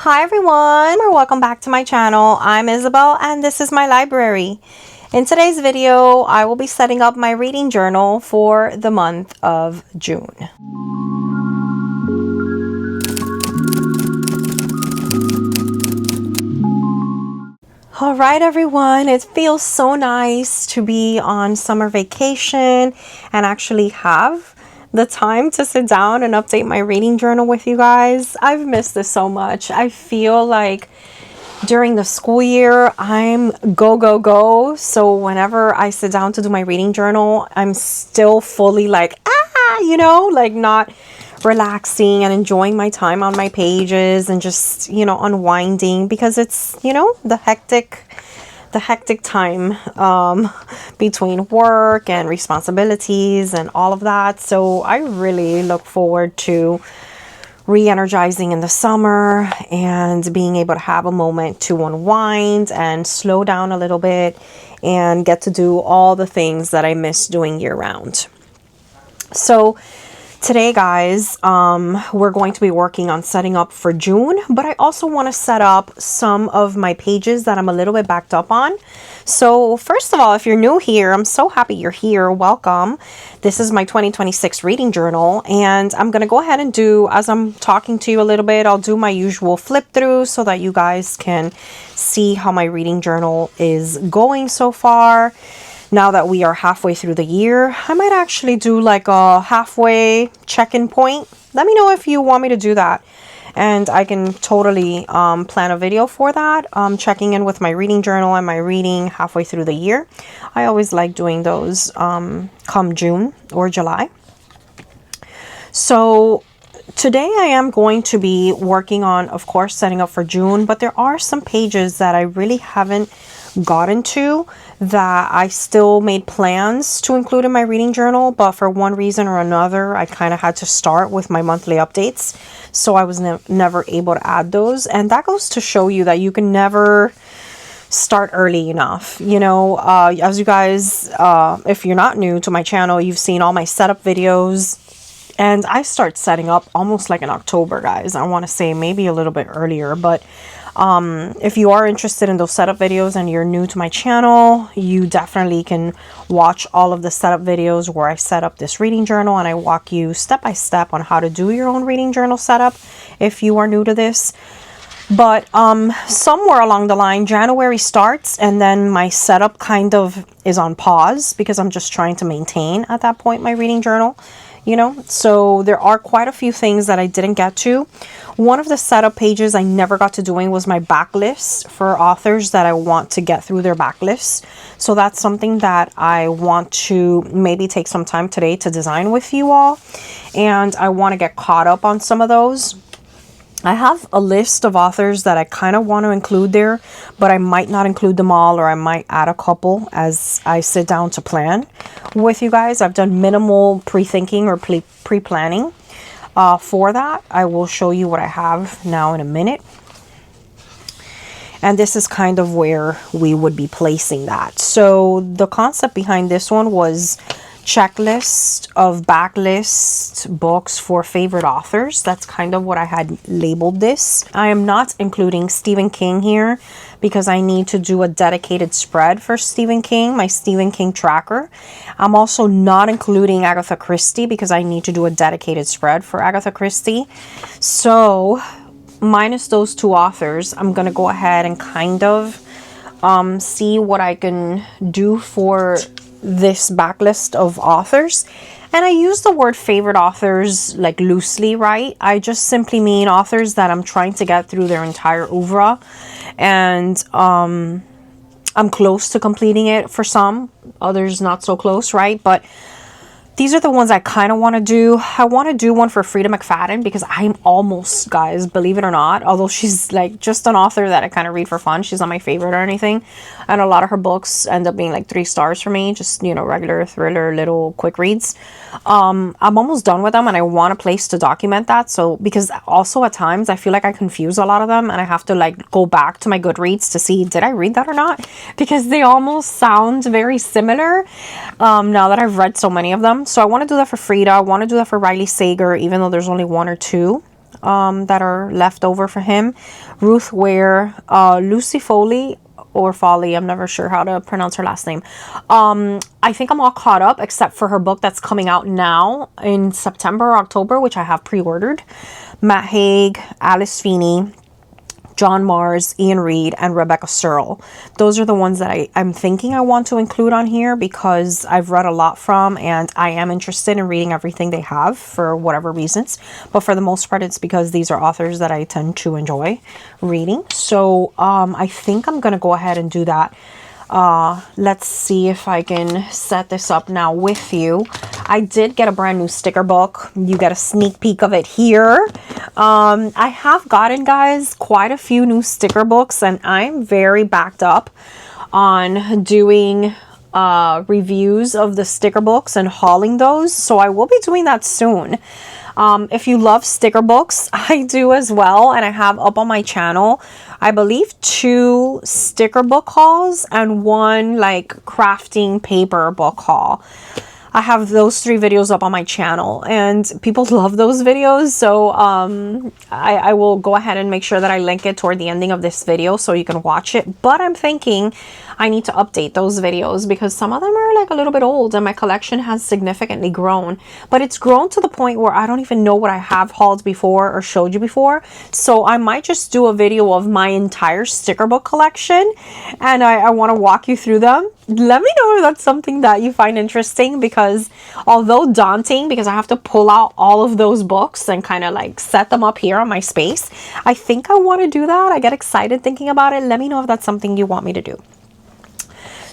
Hi everyone, or welcome back to my channel. I'm Isabel and this is my library. In today's video, I will be setting up my reading journal for the month of June. All right, everyone, it feels so nice to be on summer vacation and actually have the time to sit down and update my reading journal with you guys. I've missed this so much. I feel like during the school year, I'm go, go, go. So whenever I sit down to do my reading journal, I'm still fully like, like not relaxing and enjoying my time on my pages and just, unwinding because it's, the hectic time between work and responsibilities and all of that. So I really look forward to re-energizing in the summer and being able to have a moment to unwind and slow down a little bit and get to do all the things that I miss doing year round. So today, guys, we're going to be working on setting up for June, but I also want to set up some of my pages that I'm a little bit backed up on. So first of all, if you're new here, I'm so happy you're here. Welcome. This is my 2026 reading journal, and I'm going to go ahead and do, as I'm talking to you a little bit, I'll do my usual flip through so that you guys can see how my reading journal is going so far. Now that we are halfway through the year, I might actually do like a halfway check-in point. Let me know if you want me to do that. And I can totally plan a video for that. Checking in with my reading journal and my reading halfway through the year. I always like doing those come June or July. So today I am going to be working on, of course, setting up for June. But there are some pages that I really haven't gotten to that I still made plans to include in my reading journal, but for one reason or another I kind of had to start with my monthly updates, so I was never able to add those. And that goes to show you that you can never start early enough. As you guys, if you're not new to my channel, you've seen all my setup videos, and I start setting up almost like in October, guys. I want to say maybe a little bit earlier, but if you are interested in those setup videos and you're new to my channel, you definitely can watch all of the setup videos where I set up this reading journal and I walk you step by step on how to do your own reading journal setup if you are new to this. But somewhere along the line, January starts and then my setup kind of is on pause because I'm just trying to maintain at that point my reading journal. So there are quite a few things that I didn't get to. One of the setup pages I never got to doing was my backlist for authors that I want to get through their backlists. So that's something that I want to maybe take some time today to design with you all. And I want to get caught up on some of those. I have a list of authors that I kind of want to include there, but I might not include them all, or I might add a couple as I sit down to plan with you guys. I've done minimal pre-thinking or pre-planning for that. I will show you what I have now in a minute. And this is kind of where we would be placing that. So the concept behind this one was checklist of backlist books for favorite authors. That's kind of what I had labeled this. I am not including Stephen King here because I need to do a dedicated spread for Stephen King, my Stephen King tracker. I'm also not including Agatha Christie because I need to do a dedicated spread for Agatha Christie. So minus those two authors, I'm going to go ahead and kind of see what I can do for this backlist of authors. And I use the word favorite authors like loosely, right? I just simply mean authors that I'm trying to get through their entire oeuvre, and I'm close to completing it for some, others not so close, right? But these are the ones I kind of want to do. I want to do one for Frida McFadden because I'm almost, guys, believe it or not, although she's like just an author that I kind of read for fun, she's not my favorite or anything. And a lot of her books end up being like 3 stars for me, just, regular thriller, little quick reads. I'm almost done with them and I want a place to document that. So, because also at times I feel like I confuse a lot of them and I have to like go back to my Goodreads to see, did I read that or not? Because they almost sound very similar now that I've read so many of them. So I want to do that for Frida. I want to do that for Riley Sager, even though there's only 1 or 2. that are left over for him. Ruth Ware, Lucy Foley or Foley, I'm never sure how to pronounce her last name. I think I'm all caught up except for her book that's coming out now in September or October, which I have pre-ordered. Matt Haig, Alice Feeney, John Mars, Ian Reid, and Rebecca Searle. Those are the ones that I'm thinking I want to include on here because I've read a lot from and I am interested in reading everything they have for whatever reasons. But for the most part, it's because these are authors that I tend to enjoy reading. So I think I'm going to go ahead and do that. Let's see if I can set this up now with you. I did get a brand new sticker book. You get a sneak peek of it here. I have gotten, guys, quite a few new sticker books, and I'm very backed up on doing reviews of the sticker books and hauling those. So I will be doing that soon. If you love sticker books, I do as well, and I have up on my channel, I believe 2 sticker book hauls and 1 like crafting paper book haul. I have those 3 videos up on my channel and people love those videos. So I will go ahead and make sure that I link it toward the ending of this video so you can watch it. But I'm thinking I need to update those videos because some of them are like a little bit old and my collection has significantly grown. But it's grown to the point where I don't even know what I have hauled before or showed you before. So I might just do a video of my entire sticker book collection and I want to walk you through them. Let me know if that's something that you find interesting, because although daunting, because I have to pull out all of those books and kind of like set them up here on my space, I think I want to do that. I get excited thinking about it. Let me know if that's something you want me to do.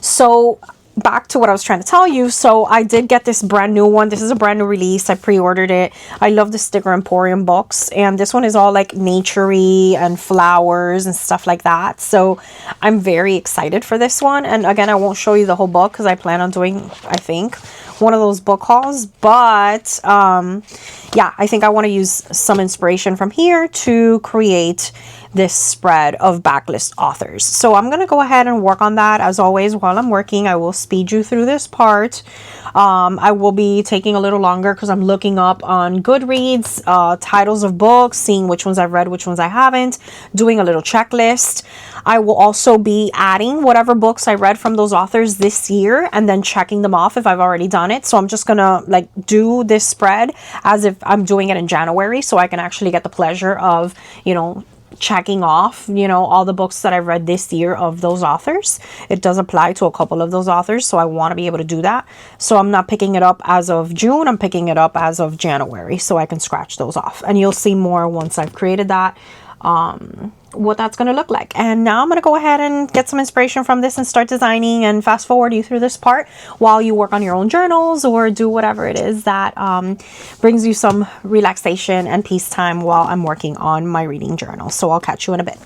So back to what I was trying to tell you. So I did get this brand new one. This is a brand new release. I pre-ordered it. I love the Sticker Emporium books, and this one is all like naturey and flowers and stuff like that. So I'm very excited for this one. And again, I won't show you the whole book because I plan on doing, I think, one of those book hauls. But yeah, I think I want to use some inspiration from here to create this spread of backlist authors. So I'm going to go ahead and work on that. As always, while I'm working, I will speed you through this part. I will be taking a little longer because I'm looking up on Goodreads titles of books, seeing which ones I've read, which ones I haven't, doing a little checklist. I will also be adding whatever books I read from those authors this year and then checking them off if I've already done it. So I'm just gonna like do this spread as if I'm doing it in January, so I can actually get the pleasure of, you know, checking off, you know, all the books that I've read this year of those authors. It does apply to a couple of those authors, so I want to be able to do that. So I'm not picking it up as of June, I'm picking it up as of January, so I can scratch those off. And you'll see more once I've created that, what that's going to look like. And now I'm going to go ahead and get some inspiration from this and start designing, and fast forward you through this part while you work on your own journals or do whatever it is that brings you some relaxation and peace time while I'm working on my reading journal. So I'll catch you in a bit.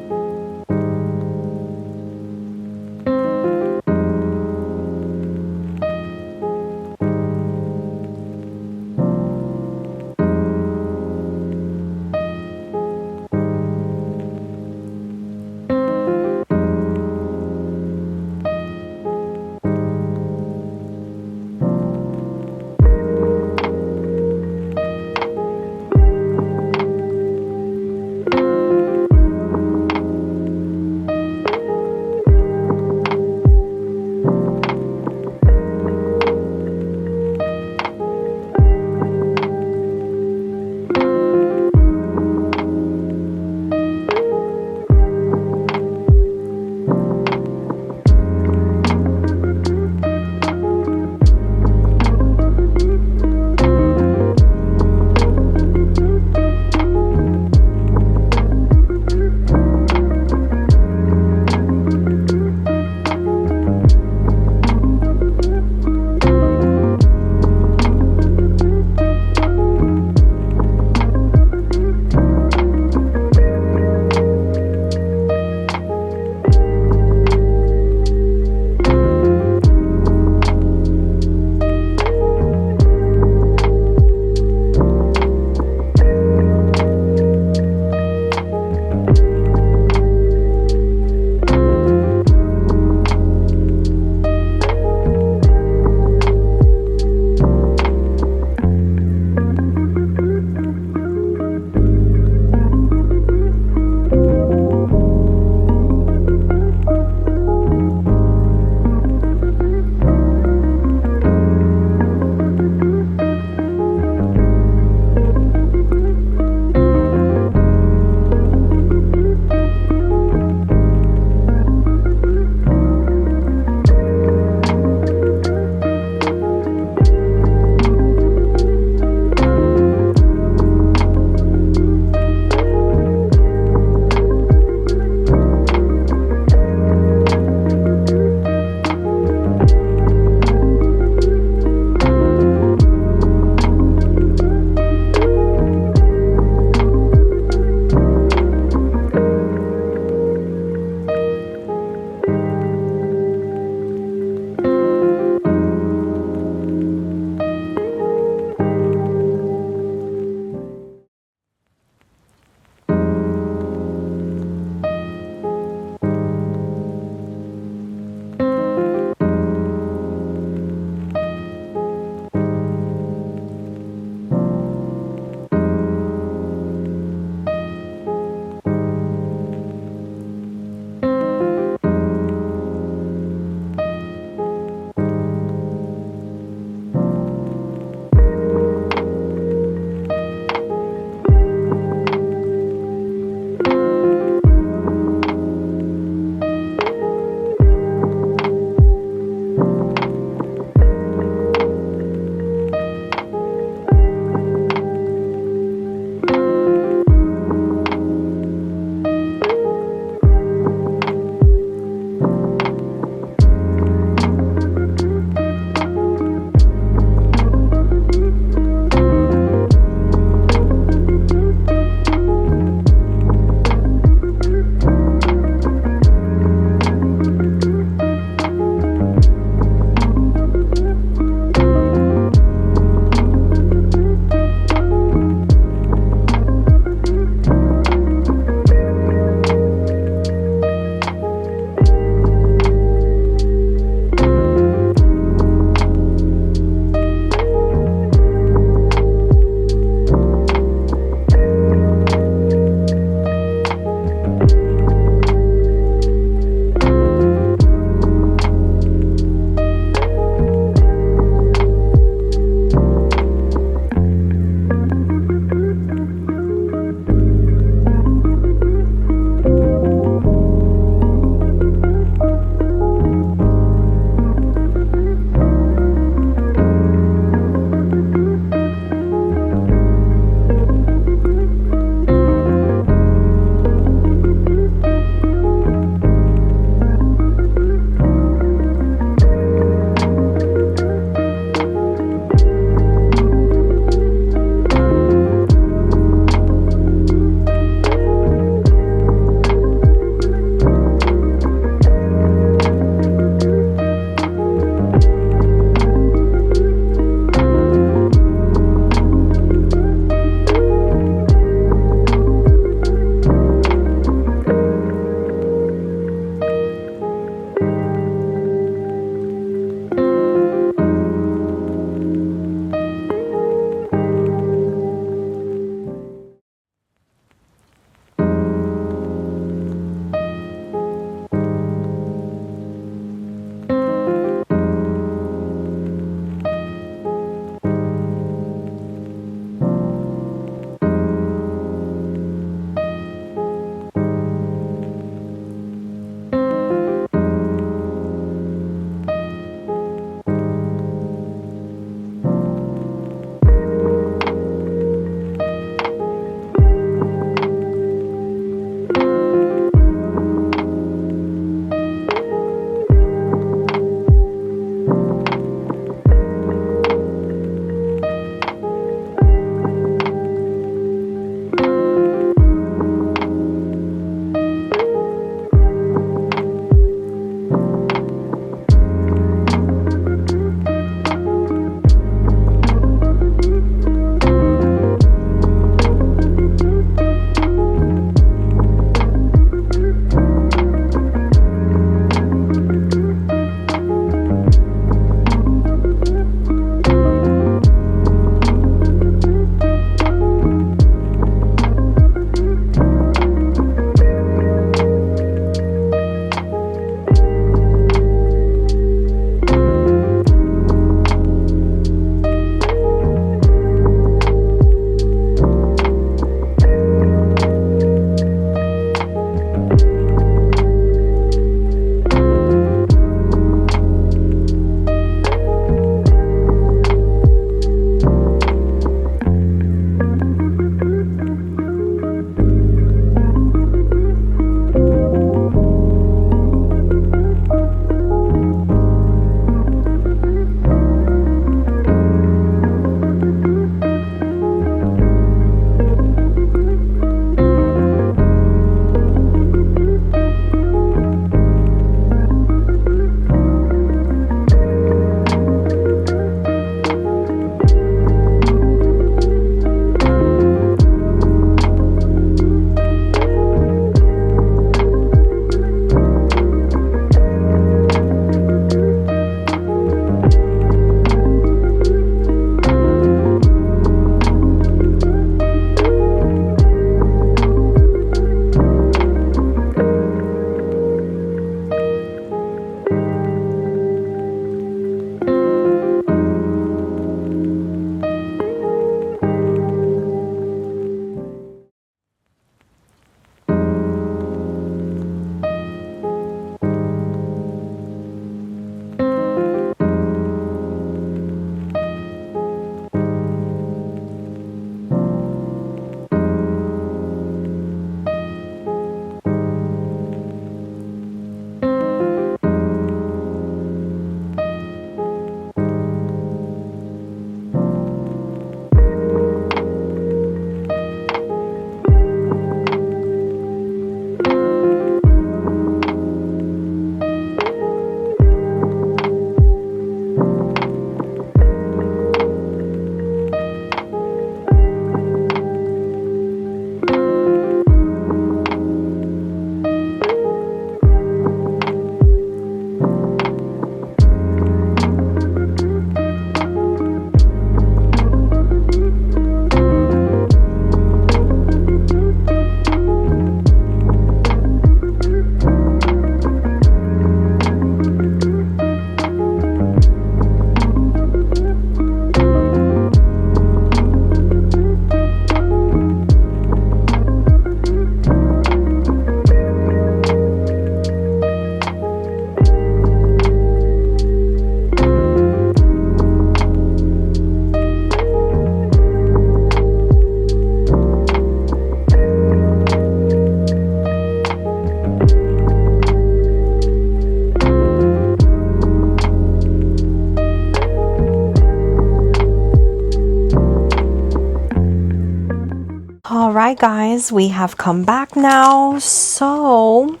All right, guys, we have come back now. So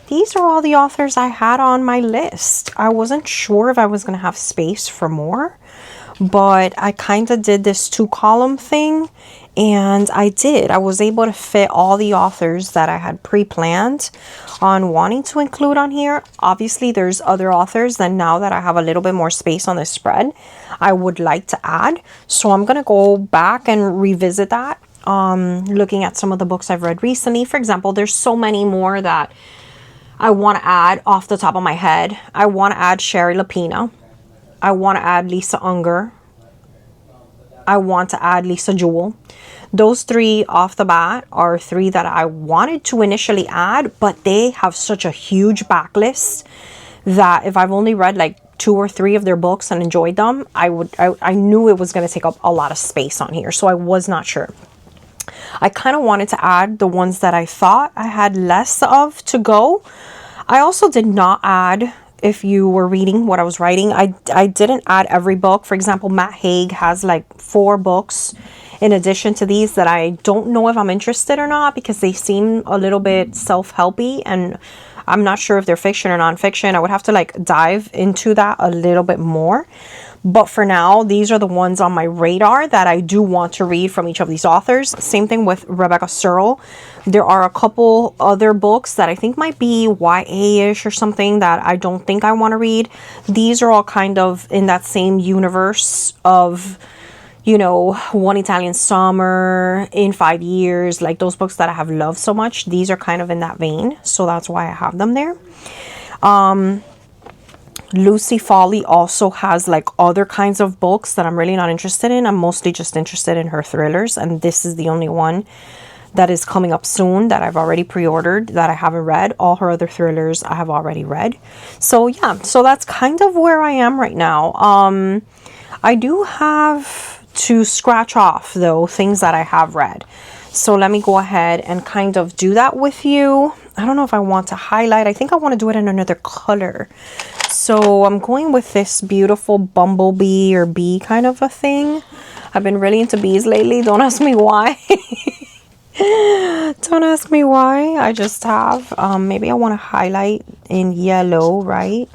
these are all the authors I had on my list. I wasn't sure if I was going to have space for more, but I kind of did this 2-column thing, and I did. I was able to fit all the authors that I had pre-planned on wanting to include on here. Obviously, there's other authors that now that I have a little bit more space on this spread, I would like to add. So I'm going to go back and revisit that. Looking at some of the books I've read recently. For example, there's so many more that I want to add off the top of my head. I want to add Sherry Lapina. I want to add Lisa Unger. I want to add Lisa Jewell. Those 3 off the bat are 3 that I wanted to initially add, but they have such a huge backlist that if I've only read like 2 or 3 of their books and enjoyed them, I knew it was going to take up a lot of space on here, so I was not sure. I kind of wanted to add the ones that I thought I had less of to go. I also did not add, if you were reading what I was writing, I didn't add every book. For example, Matt Haig has like 4 books in addition to these that I don't know if I'm interested or not, because they seem a little bit self-helpy, and I'm not sure if they're fiction or nonfiction. I would have to like dive into that a little bit more. But for now, these are the ones on my radar that I do want to read from each of these authors. Same thing with Rebecca Searle. There are a couple other books that I think might be YA-ish or something that I don't think I want to read. These are all kind of in that same universe of, you know, One Italian Summer, In 5 Years, like those books that I have loved so much. These are kind of in that vein, so that's why I have them there. Lucy Foley also has like other kinds of books that I'm really not interested in. I'm mostly just interested in her thrillers, and this is the only one that is coming up soon that I've already pre-ordered that I haven't read. All her other thrillers I have already read. So yeah, so that's kind of where I am right now. I do have to scratch off though things that I have read. So let me go ahead and kind of do that with you. I don't know if I want to highlight. I think I want to do it in another color. So I'm going with this beautiful bumblebee or bee kind of a thing. I've been really into bees lately. Don't ask me why. Don't ask me why. I just have. Maybe I want to highlight in yellow, right?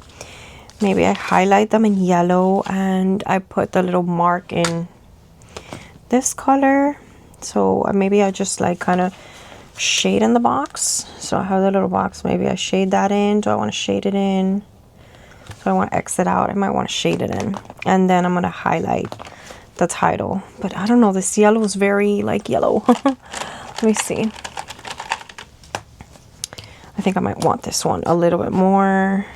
Maybe I highlight them in yellow and I put the little mark in this color. So maybe I just like kind of shade in the box. So I have the little box. Maybe I shade that in. Do I want to shade it in? So I want to exit out. I might want to shade it in. And then I'm going to highlight the title. But I don't know. This yellow is very like yellow. Let me see. I think I might want this one a little bit more.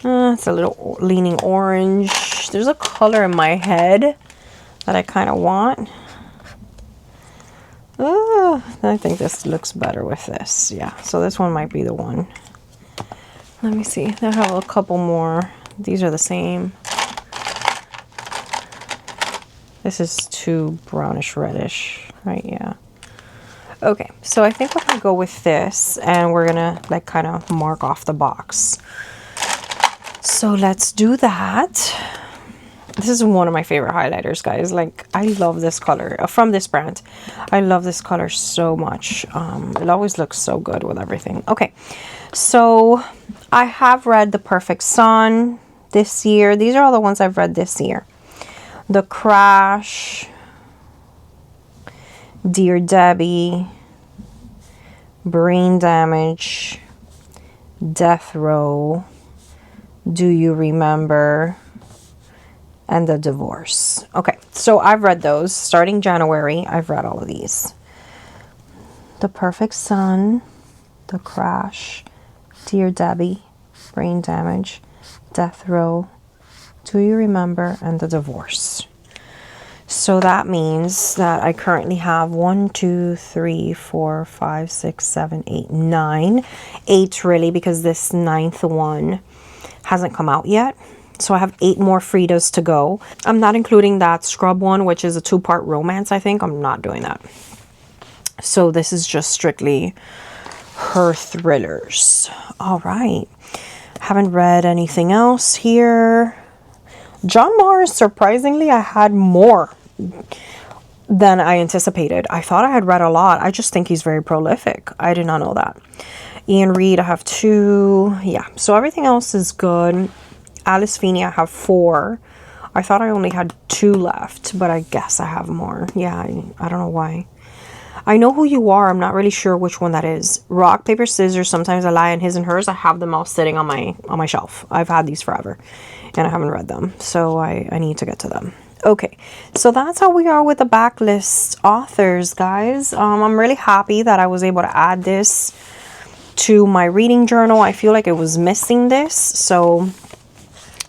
It's a little leaning orange. There's a color in my head that I kind of want. I think this looks better with this. Yeah, so this one might be the one. Let me see. I have a couple more. These are the same. This is too brownish reddish, right? Yeah. Okay, so I think we're gonna go with this and we're gonna like kind of mark off the box. So let's do that. This is one of my favorite highlighters, guys. Like, I love this color from this brand. I love this color so much. It always looks so good with everything. Okay, so I have read The Perfect Sun this year. These are all the ones I've read this year. The Crash, Dear Debbie, Brain Damage, Death Row, Do You Remember, and The Divorce. Okay, so I've read those. Starting January, I've read all of these. The Perfect Sun, The Crash, Dear Debbie, Brain Damage, Death Row, Do You Remember, and The Divorce. So that means that I currently have 1, 2, 3, 4, 5, 6, 7, 8, 9. 8 really, because this 9th one hasn't come out yet. So I have 8 more Fridas to go. I'm not including that Scrub one, which is a 2-part romance, I think. I'm not doing that. So this is just strictly her thrillers. All right. Haven't read anything else here. John Morris, surprisingly, I had more. than I anticipated. I thought I had read a lot. I just think he's very prolific. I did not know that. Ian Reid, I have 2. Yeah, so everything else is good. Alice Feeney, I have 4. I thought I only had 2 left, but I guess I have more. Yeah, I don't know why. I Know Who You Are. I'm not really sure which one that is. Rock, Paper, Scissors, Sometimes I Lie, and His and Hers. I have them all sitting on my shelf. I've had these forever, and I haven't read them, so I need to get to them. Okay, so that's how we are with the backlist authors, guys. I'm really happy that I was able to add this to my reading journal. I feel like it was missing this, so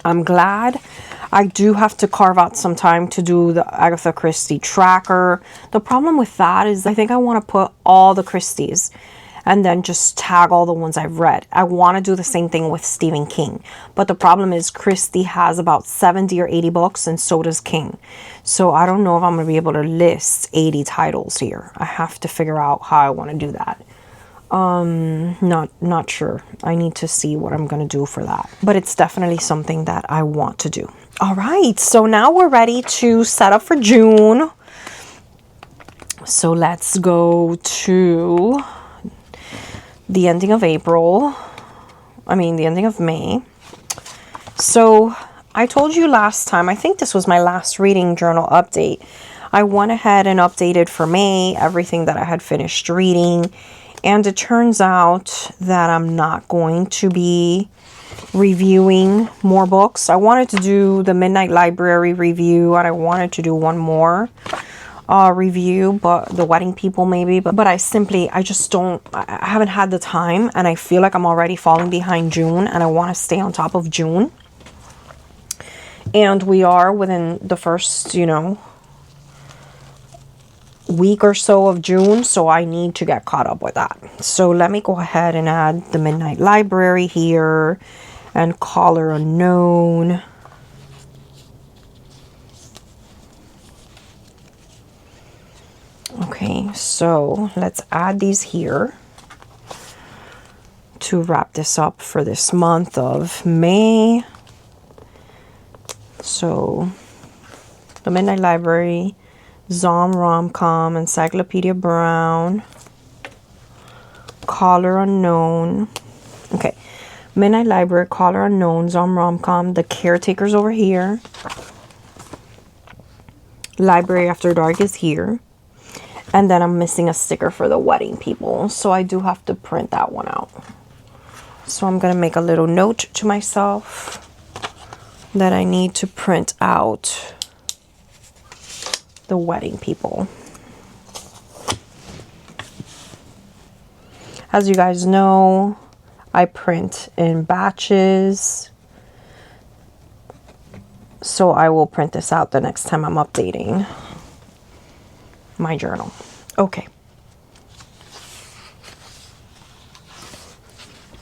I'm glad. I do have to carve out some time to do the Agatha Christie tracker. The problem with that is I think I want to put all the Christies and then just tag all the ones I've read. I want to do the same thing with Stephen King. But the problem is Christie has about 70 or 80 books, and so does King. So I don't know if I'm going to be able to list 80 titles here. I have to figure out how I want to do that. Not sure. I need to see what I'm going to do for that. But it's definitely something that I want to do. All right, so now we're ready to set up for June. So let's go to the ending of April. I mean, the ending of May. So I told you last time, I think this was my last reading journal update. I went ahead and updated for May everything that I had finished reading. And it turns out that I'm not going to be reviewing more books. I wanted to do the Midnight Library review, and I wanted to do one more review, but the Wedding People maybe, but I haven't had the time, and I feel like I'm already falling behind June, and I want to stay on top of June. And we are within the first, week or so of June, so I need to get caught up with that. So let me go ahead and add the Midnight Library here and Caller Unknown. Okay, so let's add these here to wrap this up for this month of May. So the Midnight Library, Zom Rom-Com, Encyclopedia Brown, Caller Unknown. Okay, Midnight Library, Caller Unknown, Zom Rom-Com, The Caretakers over here. Library After Dark is here. And then I'm missing a sticker for the Wedding People, so I do have to print that one out. So I'm going to make a little note to myself that I need to print out the Wedding People. As you guys know, I print in batches, so I will print this out the next time I'm updating my journal. Okay.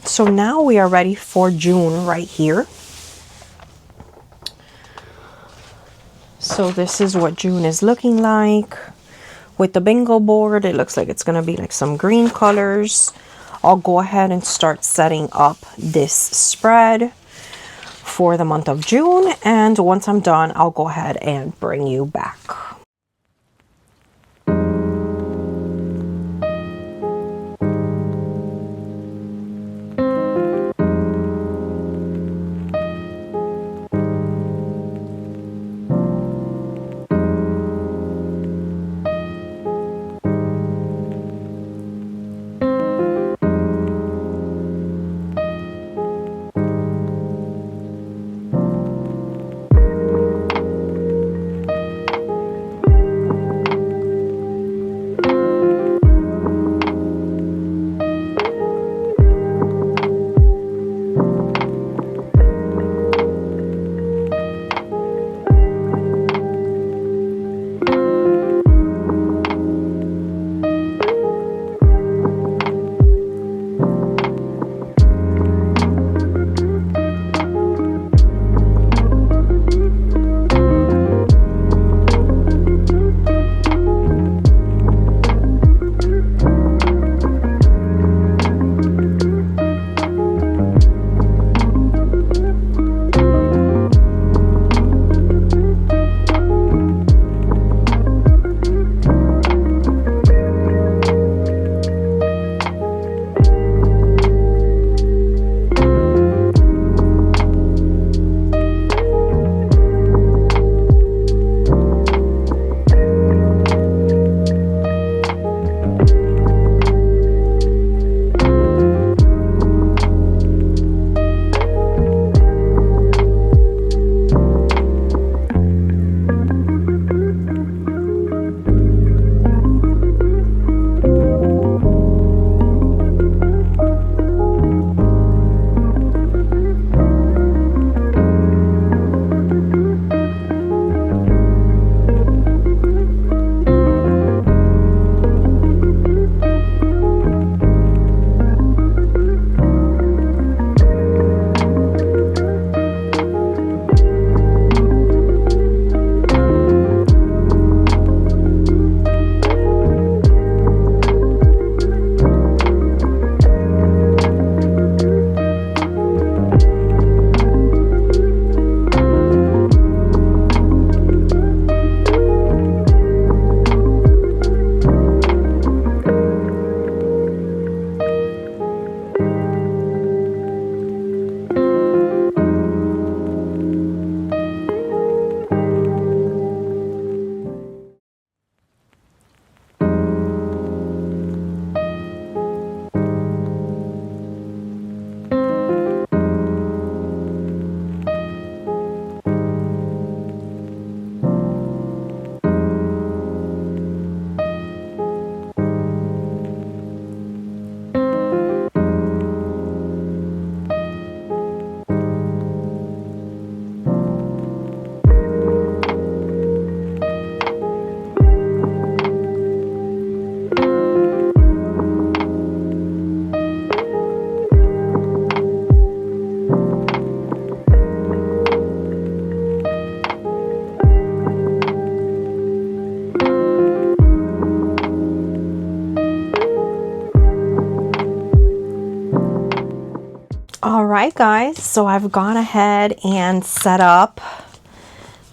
So now we are ready for June right here. So this is what June is looking like. With the bingo board, it looks like it's going to be like some green colors. I'll go ahead and start setting up this spread for the month of June. And once I'm done, I'll go ahead and bring you back. right, guys, so I've gone ahead and set up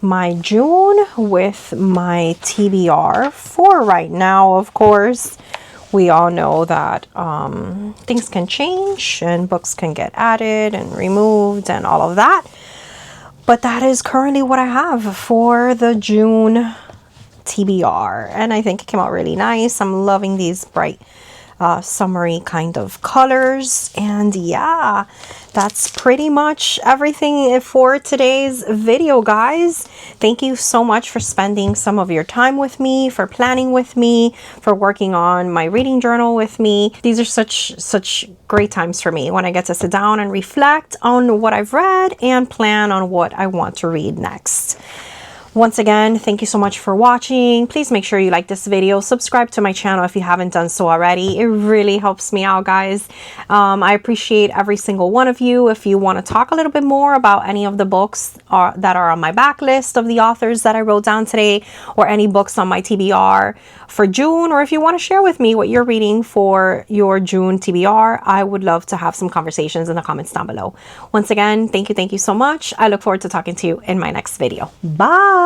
my June with my TBR for right now. Of course, we all know that things can change and books can get added and removed and all of that. But that is currently what I have for the June TBR. And I think it came out really nice. I'm loving these bright summery kind of colors. And yeah, that's pretty much everything for today's video, guys. Thank you so much for spending some of your time with me, for planning with me, for working on my reading journal with me. These are such great times for me when I get to sit down and reflect on what I've read and plan on what I want to read next. Once again, thank you so much for watching. Please make sure you like this video. Subscribe to my channel if you haven't done so already. It really helps me out, guys. I appreciate every single one of you. If you want to talk a little bit more about any of the books that are on my backlist of the authors that I wrote down today, or any books on my TBR for June, or if you want to share with me what you're reading for your June TBR, I would love to have some conversations in the comments down below. Once again, thank you so much. I look forward to talking to you in my next video. Bye!